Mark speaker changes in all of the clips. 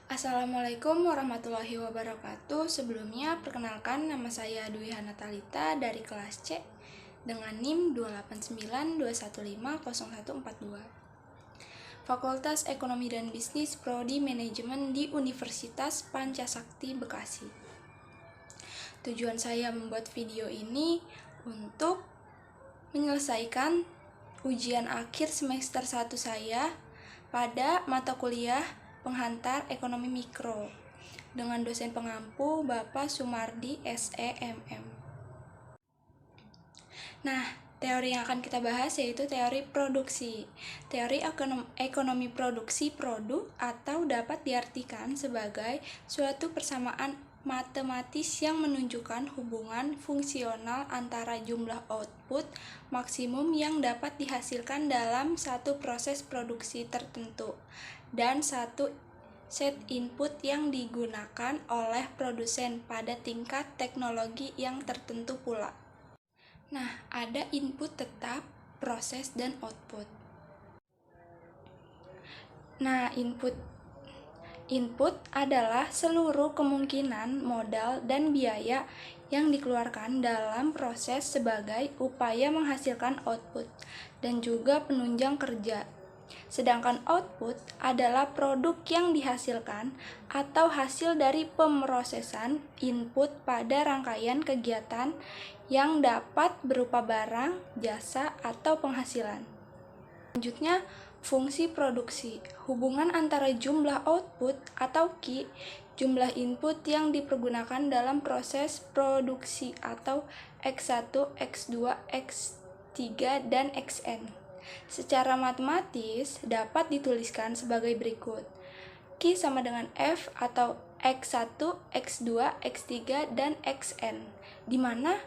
Speaker 1: Assalamualaikum warahmatullahi wabarakatuh. Sebelumnya, perkenalkan nama saya Dwi Hanatalita dari kelas C dengan NIM 28921500142. Fakultas Ekonomi dan Bisnis Prodi Manajemen di Universitas Pancasakti Bekasi. Tujuan saya membuat video ini untuk menyelesaikan ujian akhir semester 1 saya pada mata kuliah Penghantar Ekonomi Mikro dengan dosen pengampu Bapak Sumardi SEMM. Nah, teori yang akan kita bahas yaitu teori produksi. Teori ekonomi produksi produk atau dapat diartikan sebagai suatu persamaan matematis yang menunjukkan hubungan fungsional antara jumlah output maksimum yang dapat dihasilkan dalam satu proses produksi tertentu dan satu set input yang digunakan oleh produsen pada tingkat teknologi yang tertentu pula. Nah, ada input tetap, proses, dan output. Nah, Input adalah seluruh kemungkinan modal dan biaya yang dikeluarkan dalam proses sebagai upaya menghasilkan output dan juga penunjang kerja. Sedangkan output adalah produk yang dihasilkan atau hasil dari pemrosesan input pada rangkaian kegiatan yang dapat berupa barang, jasa, atau penghasilan. Selanjutnya, fungsi produksi. Hubungan antara jumlah output atau Q, jumlah input yang dipergunakan dalam proses produksi atau X1, X2, X3, dan Xn. Secara matematis dapat dituliskan sebagai berikut. Q sama dengan F atau X1, X2, X3, dan Xn, di mana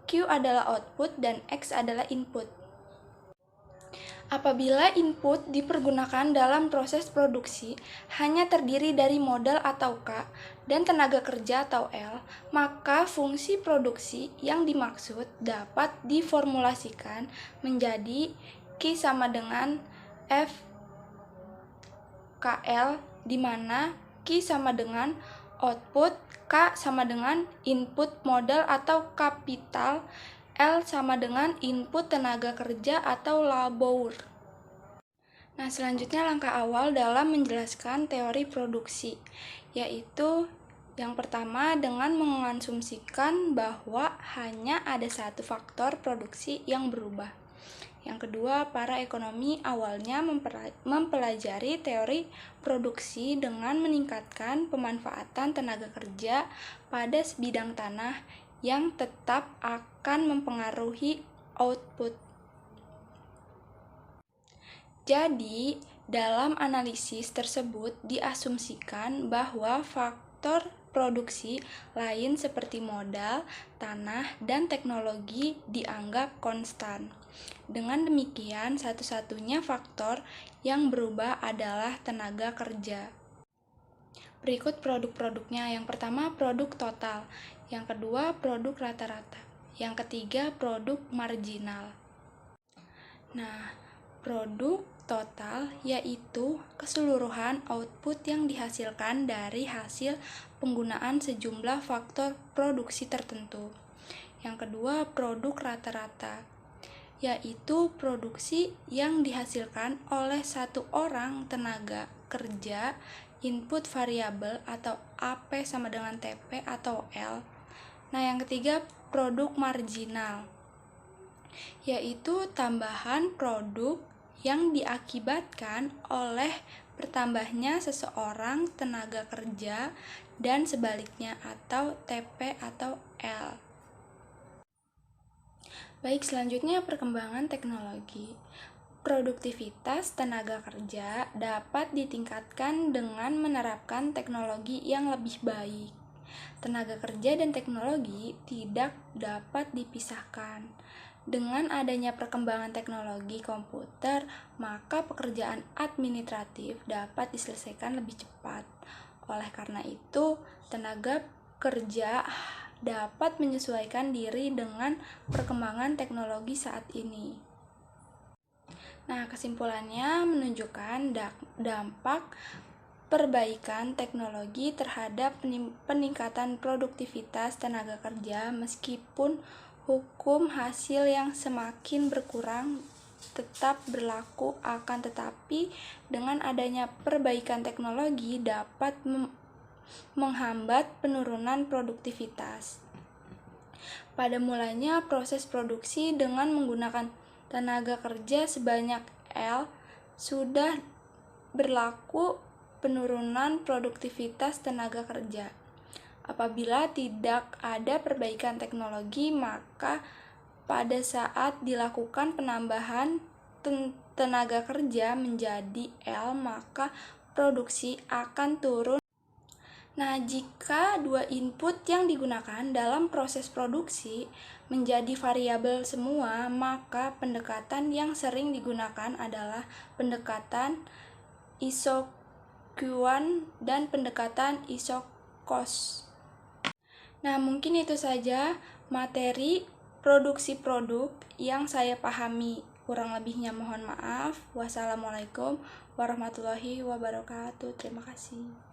Speaker 1: Q adalah output dan X adalah input. Apabila input dipergunakan dalam proses produksi hanya terdiri dari modal atau K dan tenaga kerja atau L, maka fungsi produksi yang dimaksud dapat diformulasikan menjadi Q sama dengan F KL, di mana Q sama dengan output, K sama dengan input modal atau kapital, L sama dengan input tenaga kerja atau labor. Nah, selanjutnya langkah awal dalam menjelaskan teori produksi, yaitu yang pertama dengan mengasumsikan bahwa hanya ada satu faktor produksi yang berubah. Yang kedua, para ekonomi awalnya mempelajari teori produksi dengan meningkatkan pemanfaatan tenaga kerja pada sebidang tanah yang tetap akan mempengaruhi output. Jadi, dalam analisis tersebut diasumsikan bahwa faktor produksi lain seperti modal, tanah, dan teknologi dianggap konstan. Dengan demikian, satu-satunya faktor yang berubah adalah tenaga kerja. Berikut produk-produknya. Yang pertama, produk total. Yang kedua, produk rata-rata. Yang ketiga, produk marginal. Nah, produk total yaitu keseluruhan output yang dihasilkan dari hasil penggunaan sejumlah faktor produksi tertentu. Yang kedua, produk rata-rata yaitu produksi yang dihasilkan oleh satu orang tenaga kerja input variabel atau AP sama dengan TP atau L. Nah, yang ketiga, produk marginal yaitu tambahan produk yang diakibatkan oleh bertambahnya seseorang tenaga kerja dan sebaliknya atau TP atau L. Baik, selanjutnya perkembangan teknologi. Produktivitas tenaga kerja dapat ditingkatkan dengan menerapkan teknologi yang lebih baik. Tenaga kerja dan teknologi tidak dapat dipisahkan. Dengan adanya perkembangan teknologi komputer, maka pekerjaan administratif dapat diselesaikan lebih cepat. Oleh karena itu, tenaga kerja dapat menyesuaikan diri dengan perkembangan teknologi saat ini. Nah, kesimpulannya menunjukkan dampak perbaikan teknologi terhadap peningkatan produktivitas tenaga kerja, meskipun hukum hasil yang semakin berkurang tetap berlaku, akan tetapi dengan adanya perbaikan teknologi dapat menghambat penurunan produktivitas. Pada mulanya proses produksi dengan menggunakan tenaga kerja sebanyak L sudah berlaku penurunan produktivitas tenaga kerja. Apabila tidak ada perbaikan teknologi, maka pada saat dilakukan penambahan tenaga kerja menjadi L, maka produksi akan turun. Nah, jika dua input yang digunakan dalam proses produksi menjadi variabel semua, maka pendekatan yang sering digunakan adalah pendekatan isoquant dan pendekatan isocos. Nah, mungkin itu saja materi produksi produk yang saya pahami. Kurang lebihnya mohon maaf. Wassalamualaikum warahmatullahi wabarakatuh. Terima kasih.